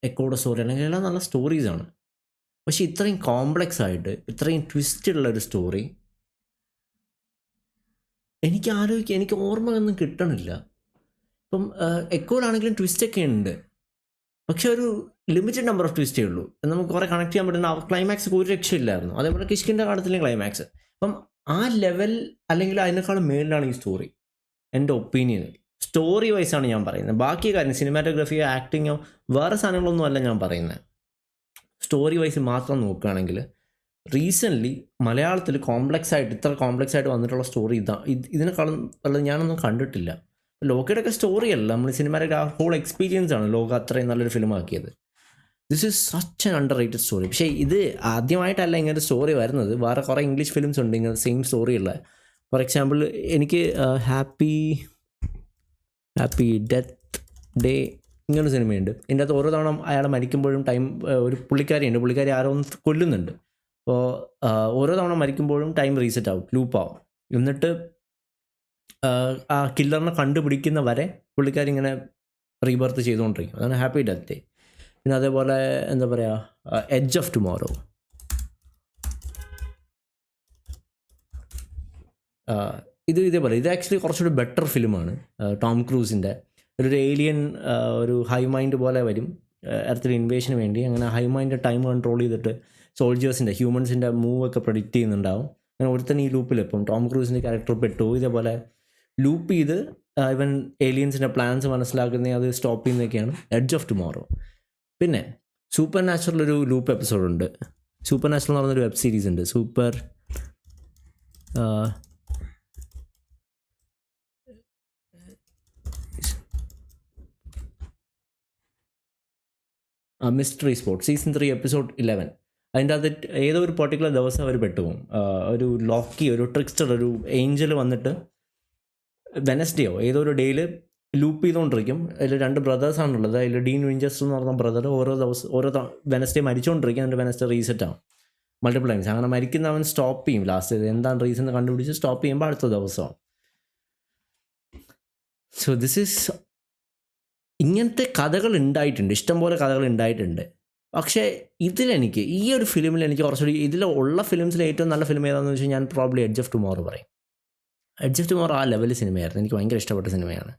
എക്കോയുടെ സ്റ്റോറി ആണെങ്കിലും എല്ലാം നല്ല സ്റ്റോറീസാണ്. പക്ഷെ ഇത്രയും കോംപ്ലക്സ് ആയിട്ട്, ഇത്രയും ട്വിസ്റ്റുള്ളൊരു സ്റ്റോറി എനിക്ക് ഓർമ്മയൊന്നും കിട്ടണില്ല. ഇപ്പം എക്കോയിലാണെങ്കിലും ട്വിസ്റ്റൊക്കെ ഉണ്ട്, പക്ഷെ ഒരു ലിമിറ്റഡ് നമ്പർ ഓഫ് ട്വിസ്റ്റേ ഉള്ളൂ. നമുക്ക് കുറേ കണക്ട് ചെയ്യാൻ പറ്റുന്ന ക്ലൈമാക്സ് ഒരു രക്ഷയില്ലായിരുന്നു. അതേപോലെ കിഷ്കിന്ധാകാന്ഡത്തിലെ ക്ലൈമാക്സ്. അപ്പം ആ ലെവൽ അല്ലെങ്കിൽ അതിനേക്കാളും മേളിലാണ് ഈ സ്റ്റോറി എൻ്റെ ഒപ്പീനിയനിൽ. സ്റ്റോറി വൈസാണ് ഞാൻ പറയുന്നത്. ബാക്കി കാര്യം സിനിമാറ്റോഗ്രഫിയോ ആക്ടിങ്ങോ വേറെ സാധനങ്ങളൊന്നും അല്ല ഞാൻ പറയുന്നത്. സ്റ്റോറി വൈസ് മാത്രം നോക്കുകയാണെങ്കിൽ റീസെൻ്റ്ലി മലയാളത്തിൽ ഇത്ര കോംപ്ലക്സ് ആയിട്ട് വന്നിട്ടുള്ള സ്റ്റോറി ഇതിനെക്കാളും ഉള്ളത് ഞാനൊന്നും കണ്ടിട്ടില്ല. ലോകയുടെ ഒക്കെ സ്റ്റോറി അല്ല, നമ്മൾ സിനിമാറ്റിക് ആ ഹോൾ എക്സ്പീരിയൻസ് ആണ് ലോക അത്രയും നല്ലൊരു ഫിലിം ആക്കിയത്. This is such an under rated story. പക്ഷേ ഇത് ആദ്യമായിട്ടല്ല ഇങ്ങനൊരു സ്റ്റോറി വരുന്നത്. വേറെ കുറേ ഇംഗ്ലീഷ് ഫിലിംസ് ഉണ്ട് ഇങ്ങനെ സെയിം സ്റ്റോറിയുള്ള. ഫോർ എക്സാമ്പിൾ എനിക്ക് ഹാപ്പി ഡെത്ത് ഡേ ഇങ്ങനൊരു സിനിമയുണ്ട്. ഇതിൻ്റെ അകത്ത് ഓരോ തവണ അയാൾ മരിക്കുമ്പോഴും ഒരു പുള്ളിക്കാരി ആരോ ഒന്ന് കൊല്ലുന്നുണ്ട്. അപ്പോൾ ഓരോ തവണ മരിക്കുമ്പോഴും ടൈം റീസെറ്റ് ആവും, ലൂപ്പാവും. എന്നിട്ട് ആ കില്ലറിനെ കണ്ടുപിടിക്കുന്ന വരെ പുള്ളിക്കാരി ഇങ്ങനെ റീബർത്ത് ചെയ്തുകൊണ്ടിരിക്കും. അതാണ് ഹാപ്പി ഡെത്ത് ഡേ. പിന്നെ അതേപോലെ എന്താ പറയുക, എഡ്ജ് ഓഫ് ടുമോറോ. ഇതേപോലെ ഇത് ആക്ച്വലി കുറച്ചുകൂടി ബെറ്റർ ഫിലിമാണ്. ടോം ക്രൂസിൻ്റെ ഒരു ഏലിയൻ ഒരു ഹൈ മൈൻഡ് പോലെ വരും എർത്തിൽ ഇൻവേഷന് വേണ്ടി. അങ്ങനെ ഹൈ മൈൻഡ് ടൈം കൺട്രോൾ ചെയ്തിട്ട് സോൾജേഴ്സിൻ്റെ ഹ്യൂമൻസിൻ്റെ മൂവൊക്കെ പ്രഡിക്റ്റ് ചെയ്യുന്നുണ്ടാവും. അങ്ങനെ ഒരുത്തന്നെ ഈ ലൂപ്പിൽ ഇപ്പം ടോം ക്രൂസിൻ്റെ ക്യാരക്ടർ പെട്ടു. ഇതേപോലെ ലൂപ്പ് ചെയ്ത് ഇവൻ ഏലിയൻസിൻ്റെ പ്ലാൻസ് മനസ്സിലാക്കുന്ന അത് സ്റ്റോപ്പ് ചെയ്യുന്നതൊക്കെയാണ് എഡ്ജ് ഓഫ് ടുമോറോ. പിന്നെ സൂപ്പർ നാച്ചുറൽ ഒരു ലൂപ്പ് എപ്പിസോഡുണ്ട്. സൂപ്പർ നാച്ചുറൽ എന്ന് പറഞ്ഞൊരു വെബ് സീരീസ് ഉണ്ട്. Mystery spot season 3 episode 11. അതിൻ്റെ അത് ഏതോ ഒരു പർട്ടിക്കുലർ ദിവസം അവർ പെട്ടുപോകും. ഒരു ലോക്കി, ഒരു ട്രിക്സ്റ്റർ, ഒരു ഏഞ്ചൽ വന്നിട്ട് വെനസ്ഡേയോ ഏതോ ഒരു ഡേയിൽ ലൂപ്പ് ചെയ്തുകൊണ്ടിരിക്കും. അതിൽ 2 ബ്രദേഴ്സാണുള്ളത്. അതിൽ ഡീൻ വിഞ്ചസ്റ്റർ എന്ന് പറഞ്ഞ ബ്രദർ ഓരോ വെനസ്ഡേ മരിച്ചുകൊണ്ടിരിക്കും. എന്നിട്ട് വെനസ്ഡേ റീസെറ്റ് ആവും മൾട്ടിപ്പിൾ ടൈംസ്. അങ്ങനെ മരിക്കുന്നവൻ സ്റ്റോപ്പ് ചെയ്യും. ലാസ്റ്റ് എന്താണ് റീസൺ കണ്ടുപിടിച്ച് സ്റ്റോപ്പ് ചെയ്യുമ്പോൾ അടുത്ത ദിവസമാണ്. സോ ദിസ് ഈസ് ഇങ്ങനത്തെ കഥകൾ ഉണ്ടായിട്ടുണ്ട്, ഇഷ്ടംപോലെ കഥകൾ ഉണ്ടായിട്ടുണ്ട്. പക്ഷേ ഇതിലെനിക്ക് ഈ ഒരു ഫിലിമിൽ എനിക്ക് കുറച്ചുകൂടി ഇതിലുള്ള ഫിലിംസിൽ ഏറ്റവും നല്ല ഫിലിം ഏതാണെന്ന് വെച്ചാൽ ഞാൻ പ്രോബ്ലി എഡ്ജ് ഓഫ് ടുമോറോ പറയും. എഡ്ജ് ഓഫ് ടുമോറോ ആ ലെവൽ സിനിമയായിരുന്നു, എനിക്ക് ഭയങ്കര ഇഷ്ടപ്പെട്ട സിനിമയാണ്.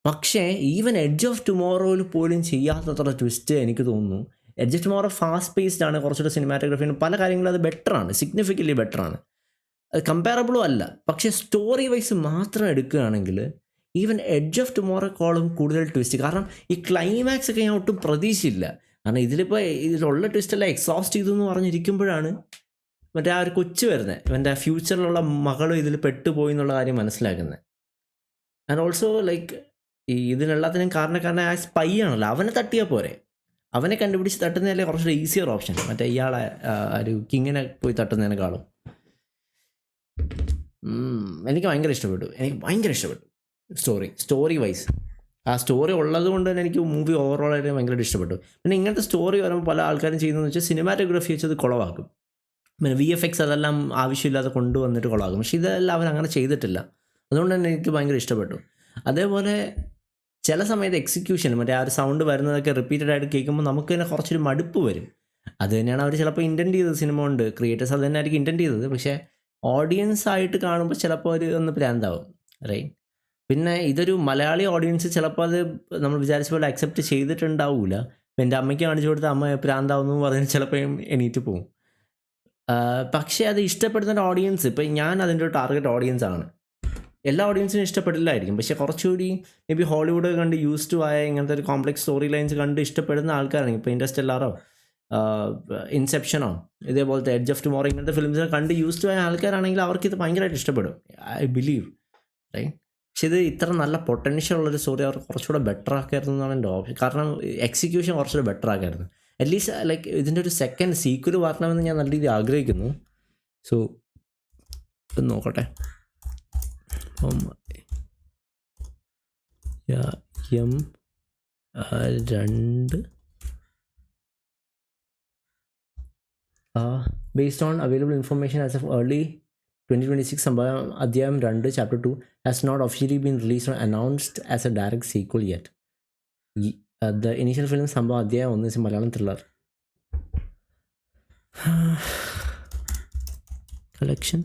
പക്ഷേ ഈവൻ എഡ്ജ് ഓഫ് ടുമോറോയിൽ പോലും ചെയ്യാത്തത്ര ട്വിസ്റ്റ് എനിക്ക് തോന്നുന്നു. Edge of tomorrow fast paced ആണ്, കുറച്ചുകൂടെ സിനിമാറ്റോഗ്രഫിന് പല കാര്യങ്ങളും അത് ബെറ്ററാണ്, സിഗ്നിഫിക്കൻ്റ്ലി ബെറ്ററാണ്, അത് കമ്പാരബിളും അല്ല. പക്ഷേ സ്റ്റോറി വൈസ് മാത്രം എടുക്കുകയാണെങ്കിൽ ഈവൻ എഡ്ജ് ഓഫ് ടുമോറോക്കോളും കൂടുതൽ ട്വിസ്റ്റ്. കാരണം ഈ ക്ലൈമാക്സ് ഒക്കെ ഞാൻ ഒട്ടും പ്രതീക്ഷയില്ല. കാരണം ഇതിലുള്ള ട്വിസ്റ്റെല്ലാം എക്സോസ്റ്റ് ചെയ്തു എന്ന് പറഞ്ഞിരിക്കുമ്പോഴാണ് മറ്റേ ആ ഒരു കൊച്ചു വരുന്നത്, ഇവൻ്റെ ഫ്യൂച്ചറിലുള്ള മകളും ഇതിൽ പെട്ടുപോയി എന്നുള്ള കാര്യം മനസ്സിലാക്കുന്നത്. ആൻഡ് ഓൾസോ ലൈക്ക് ഇതിനെല്ലാത്തിനും കാരണക്കാരനെ ആ സ്പൈ ആണല്ലോ, അവനെ തട്ടിയാൽ പോരെ. അവനെ കണ്ടുപിടിച്ച് തട്ടുന്നതല്ലേ കുറച്ചുകൂടി ഈസിയർ ഓപ്ഷൻ. മറ്റേ ഇയാളെ ഒരു കിങ്ങിനെ പോയി തട്ടുന്നതിനേക്കാളും. എനിക്ക് ഭയങ്കര ഇഷ്ടപ്പെട്ടു സ്റ്റോറി വൈസ്. ആ സ്റ്റോറി ഉള്ളത് കൊണ്ട് തന്നെ എനിക്ക് മൂവി ഓവറോളായിട്ട് ഭയങ്കരമായിട്ട് ഇഷ്ടപ്പെട്ടു. പിന്നെ ഇങ്ങനത്തെ സ്റ്റോറി വരുമ്പോൾ പല ആൾക്കാരും ചെയ്യുന്നതെന്ന് വെച്ചാൽ സിനിമാറ്റോഗ്രഫി വെച്ചത് കുളവാക്കും. പിന്നെ VFX അതെല്ലാം ആവശ്യമില്ലാതെ കൊണ്ടുവന്നിട്ട് കുളവാക്കും. പക്ഷേ ഇതെല്ലാം അവരങ്ങനെ ചെയ്തിട്ടില്ല. അതുകൊണ്ട് തന്നെ എനിക്ക് ഭയങ്കര ഇഷ്ടപ്പെട്ടു. അതേപോലെ ചില സമയത്ത് എക്സിക്യൂഷൻ, മറ്റേ ആ ഒരു സൗണ്ട് വരുന്നതൊക്കെ റിപ്പീറ്റഡ് ആയിട്ട് കേൾക്കുമ്പോൾ നമുക്ക് തന്നെ കുറച്ചൊരു മടുപ്പ് വരും. അത് തന്നെയാണ് അവർ ചിലപ്പോൾ ഇൻറ്റൻറ്റ് ചെയ്തത്. സിനിമ കൊണ്ട് ക്രിയേറ്റേഴ്സ് അത് തന്നെ ആയിരിക്കും ഇൻറ്റൻറ്റ് ചെയ്തത്. പക്ഷേ ഓഡിയൻസ് ആയിട്ട് കാണുമ്പോൾ ചിലപ്പോൾ ഒന്ന് പ്രാന്താവും, റൈറ്റ്? പിന്നെ ഇതൊരു മലയാളി ഓഡിയൻസ് ചിലപ്പോൾ അത് നമ്മൾ വിചാരിച്ച പോലെ അക്സെപ്റ്റ് ചെയ്തിട്ടുണ്ടാവില്ല. ഇപ്പം എൻ്റെ അമ്മയ്ക്ക് കാണിച്ചു കൊടുത്ത അമ്മ പ്രാന്താവുന്നു പറഞ്ഞ് ചിലപ്പോൾ എണീറ്റ് പോകും. പക്ഷേ അത് ഇഷ്ടപ്പെടുന്ന ഓഡിയൻസ്, ഇപ്പം ഞാൻ അതിൻ്റെ ഒരു ടാർഗറ്റ് ഓഡിയൻസ് ആണ്. എല്ലാ ഓഡിയൻസിനും ഇഷ്ടപ്പെടില്ലായിരിക്കും. പക്ഷേ കുറച്ചുകൂടി മേ ബി ഹോളിവുഡ് കണ്ട് യൂസ്ഡ് ആയ ഇങ്ങനത്തെ ഒരു കോംപ്ലക്സ് സ്റ്റോറി ലൈൻസ് കണ്ട് ഇഷ്ടപ്പെടുന്ന ആൾക്കാരാണെങ്കിൽ, ഇപ്പോൾ ഇൻറ്റർസ്റ്റെല്ലാറോ ഇൻസെപ്ഷനോ ഇതേപോലത്തെ എഡ്ജ് ഓഫ് ടുമോറോ ഇങ്ങനത്തെ ഫിലിംസിനെ കണ്ട് യൂസ്ഡ് ആയ ആൾക്കാരാണെങ്കിൽ അവർക്കിത് ഭയങ്കരമായിട്ട് ഇഷ്ടപ്പെടും, ഐ ബിലീവ്, റൈറ്റ്? പക്ഷെ ഇത് ഇത്ര നല്ല പൊട്ടൻഷ്യൽ ഉള്ളൊരു സ്റ്റോറി അവർ കുറച്ചുകൂടെ ബെറ്റർ ആക്കായിരുന്നു എന്നാണ് എൻ്റെ ഓപ്ഷൻ. കാരണം എക്സിക്യൂഷൻ കുറച്ചുകൂടെ ബെറ്റർ ആക്കായിരുന്നു. അറ്റ്ലീസ്റ്റ് ലൈക്ക് ഇതിൻ്റെ ഒരു സെക്കൻഡ് സീക്വൽ വരണമെന്ന് ഞാൻ നല്ല രീതിയിൽ ആഗ്രഹിക്കുന്നു. സോ ഇത് നോക്കട്ടെ. Based on available information as of early 2026, അധ്യായം 2 Chapter 2 has not officially been released or announced as a direct sequel yet. The initial film സംഭവം അധ്യായം 1 is a Malayalam thriller. Collection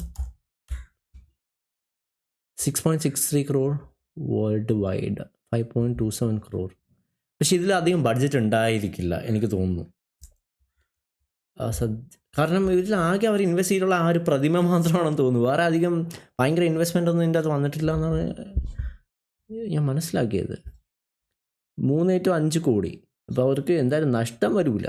6.63 crore world wide, 5.27 crore. പക്ഷെ ഇതിലധികം budget ഉണ്ടായിരിക്കില്ല എനിക്ക് തോന്നുന്നു. കാരണം ഇതിലാകെ അവർ invest ചെയ്തിട്ടുള്ള ആ ഒരു പ്രതിമ മാത്രമാണെന്ന് തോന്നുന്നു. വേറെ അധികം ഭയങ്കര ഇൻവെസ്റ്റ്മെൻ്റ് ഒന്നും ഇതിൻ്റെ അത് വന്നിട്ടില്ല എന്നാണ് ഞാൻ മനസ്സിലാക്കിയത്. 3 to 5 കോടി. അപ്പോൾ അവർക്ക് എന്തായാലും നഷ്ടം വരില്ല.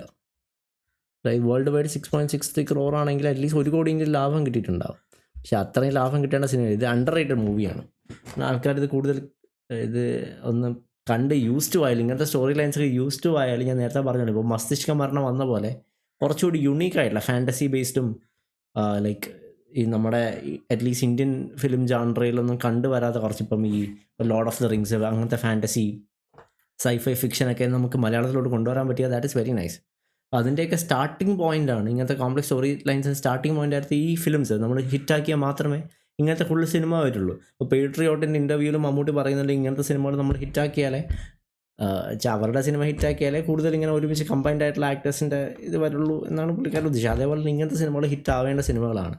വേൾഡ് വൈഡ് 6.63 crore ആണെങ്കിൽ അറ്റ്ലീസ്റ്റ് 1 കോടിയെങ്കിലും ലാഭം കിട്ടിയിട്ടുണ്ടാവും. പക്ഷെ അത്രയും ലാഭം കിട്ടേണ്ട സിനിമ ഇത് അണ്ടർ റേറ്റഡ് മൂവിയാണ്. ആൾക്കാർ ഇത് കൂടുതൽ ഇത് ഒന്ന് കണ്ട് യൂസ്ഡ് ആയാലും ഇങ്ങനത്തെ സ്റ്റോറി ലൈൻസൊക്കെ യൂസ്ഡ് ആയാലും ഞാൻ നേരത്തെ പറഞ്ഞല്ലോ ഇപ്പോൾ മസ്തിഷ്ക മരണം വന്ന പോലെ കുറച്ചുകൂടി യുണീക്ക് ആയിട്ടുള്ള ഫാൻറ്റസി ബേസ്ഡും ലൈക്ക് ഈ നമ്മുടെ അറ്റ്ലീസ്റ്റ് ഇന്ത്യൻ ഫിലിം ജാൻറയിലൊന്നും കണ്ടുവരാത്ത കുറച്ചിപ്പം ഈ ലോർഡ് ഓഫ് ദ റിങ്സ് അങ്ങനത്തെ ഫാൻറ്റസി സൈഫൈ ഫിക്ഷനൊക്കെ നമുക്ക് മലയാളത്തിലോട്ട് കൊണ്ടുവരാൻ പറ്റിയ ദാറ്റ് ഇസ് വെരി നൈസ്. അതിൻ്റെയൊക്കെ സ്റ്റാർട്ടിംഗ് പോയിൻ്റാണ് ഇങ്ങനത്തെ കോംപ്ലക്സ് സ്റ്റോറി ലൈൻസിന് സ്റ്റാർട്ടിംഗ് പോയിൻ്റ് ആയിട്ട് ഈ ഫിലിംസ് നമ്മൾ ഹിറ്റാക്കിയാൽ മാത്രമേ ഇങ്ങനത്തെ ഫുൾ സിനിമ വരുള്ളൂ. ഇപ്പോൾ പേട്രിയോട്ടിൻ്റെ ഇൻ്റർവ്യൂവിൽ മമ്മൂട്ടി പറയുന്നുണ്ട് ഇങ്ങനത്തെ സിനിമകൾ നമ്മൾ ഹിറ്റാക്കിയാലേ അവരുടെ സിനിമ ഹിറ്റാക്കിയാലേ കൂടുതൽ ഇങ്ങനെ ഒരുമിച്ച് കമ്പൈൻഡ് ആയിട്ടുള്ള ആക്ടേഴ്സിൻ്റെ ഇത് വരുള്ളൂ എന്നാണ് പുള്ളിക്കാരൻ ഉദ്ദേശിച്ചത്. അതേപോലെ തന്നെ ഇങ്ങനത്തെ സിനിമകൾ ഹിറ്റ് ആവേണ്ട സിനിമകളാണ്.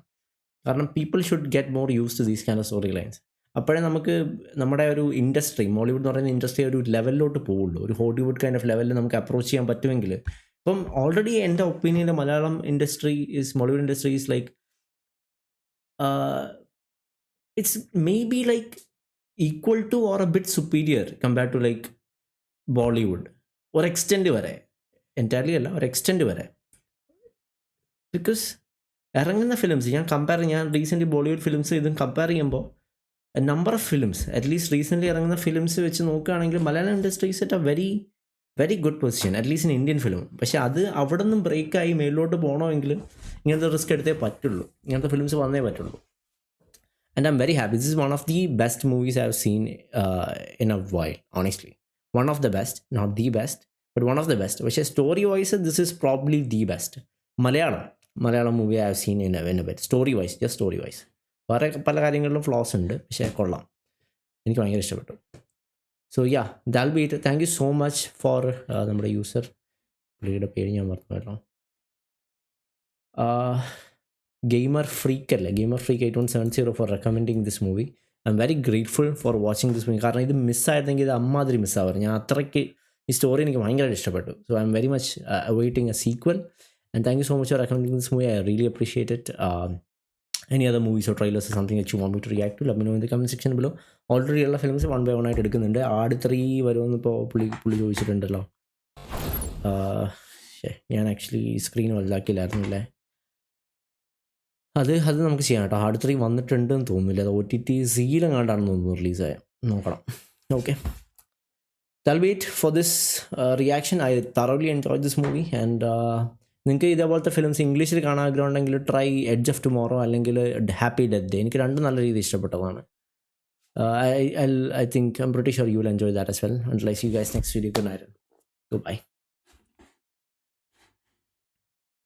കാരണം people should get more use to these kind of story lines. അപ്പോഴേ നമുക്ക് നമ്മുടെ ഒരു ഇൻഡസ്ട്രി മോളിവുഡ് എന്ന് പറയുന്ന ഇൻഡസ്ട്രി ഒരു ലെവലിലോട്ട് പോവുള്ളൂ. ഒരു ഹോളിവുഡ് കൈൻഡ് ഓഫ് ലെവലിൽ നമുക്ക് അപ്രോച്ച് ചെയ്യാൻ പറ്റുമെങ്കിൽ ഇപ്പം ഓൾറെഡി എൻ്റെ ഒപ്പീനിയനിൽ Malayalam industry Mollywood industry is like it's may be like equal to or a bit superior compared to like Bollywood ഒരു എക്സ്റ്റെൻഡ് വരെ, എൻറ്റയർലി അല്ല ഒരു എക്സ്റ്റെൻഡ് വരെ. ബിക്കോസ് ഇറങ്ങുന്ന ഫിലിംസ് ഞാൻ റീസെൻ്റ്ലി ബോളിവുഡ് ഫിലിംസ് ഇതും കമ്പയർ ചെയ്യുമ്പോൾ number of films at least recently ഇറങ്ങുന്ന ഫിലിംസ് വെച്ച് നോക്കുകയാണെങ്കിൽ Malayalam industries at A very very good position at least in Indian film. പക്ഷേ അത് അവിടെ നിന്നും ബ്രേക്കായി മേലോട്ട് പോകണമെങ്കിൽ ഇങ്ങനത്തെ റിസ്ക് എടുത്തേ പറ്റുള്ളൂ, ഇങ്ങനത്തെ ഫിലിംസ് വന്നേ പറ്റുള്ളൂ. And I'm very happy. This is one of the best movies I have seen in a while honestly. One of the best, not the best but one of the best. പക്ഷേ story wise this is probably the best Malayalam movie I have seen in a bit story wise, just story wise. വേറെ പല കാര്യങ്ങളിലും flows ഉണ്ട്, പക്ഷേ കൊള്ളാം, എനിക്ക് ഭയങ്കര ഇഷ്ടപ്പെട്ടു. So yeah that'll be it. Thank you so much for നമ്മുടെ യൂസർ, പുള്ളിയുടെ പേര് ഞാൻ മറന്നുവല്ലോ, gamer freak 8170 for recommending this movie. I'm very grateful for watching this movie. കാരണം ഇത് മിസ്സായിരുന്നെങ്കിൽ ഇത് അമ്മാതിരി മിസ്സാവാറ്. ഞാൻ അത്രയ്ക്ക് ഈ സ്റ്റോറി എനിക്ക് ഭയങ്കരമായിട്ട് ഇഷ്ടപ്പെട്ടു. So I am very much awaiting a sequel and thank you so much for recommending this movie. I really appreciate it. Any other movies or trailers or something that you want me to react to, let me know in the comment section below. Already ഉള്ള films 1 by 1 ആയിട്ട് എടുക്കുന്നുണ്ട്. ആട് 3 വരുമെന്ന് ഇപ്പോൾ പുള്ളി ചോദിച്ചിട്ടുണ്ടല്ലോ. ഞാൻ actually screen വലുതാക്കിയില്ലായിരുന്നില്ലേ. അത് നമുക്ക് ചെയ്യാം കേട്ടോ. ആട് 3 വന്നിട്ടുണ്ടെന്ന് തോന്നുന്നില്ല. അത് OTT സീലെങ്ങാണ്ടാണെന്ന് തോന്നുന്നു റിലീസായ, നോക്കണം. Okay, that'll be it for this reaction. I thoroughly enjoyed this movie and നിങ്ങൾക്ക് ഇതേപോലത്തെ ഫിലിംസ് ഇംഗ്ലീഷിൽ കാണാൻ ആഗ്രഹം ഉണ്ടെങ്കിൽ ട്രൈ എഡ്ജ് ഓഫ് ടുമോറോ അല്ലെങ്കിൽ ഹാപ്പി ഡെത്ത് ഡേ. എനിക്ക് രണ്ടും നല്ല രീതിയിൽ ഇഷ്ടപ്പെട്ടതാണ്. I think I'm pretty sure you will enjoy that as well. Until I see you guys next video. Good night. Goodbye.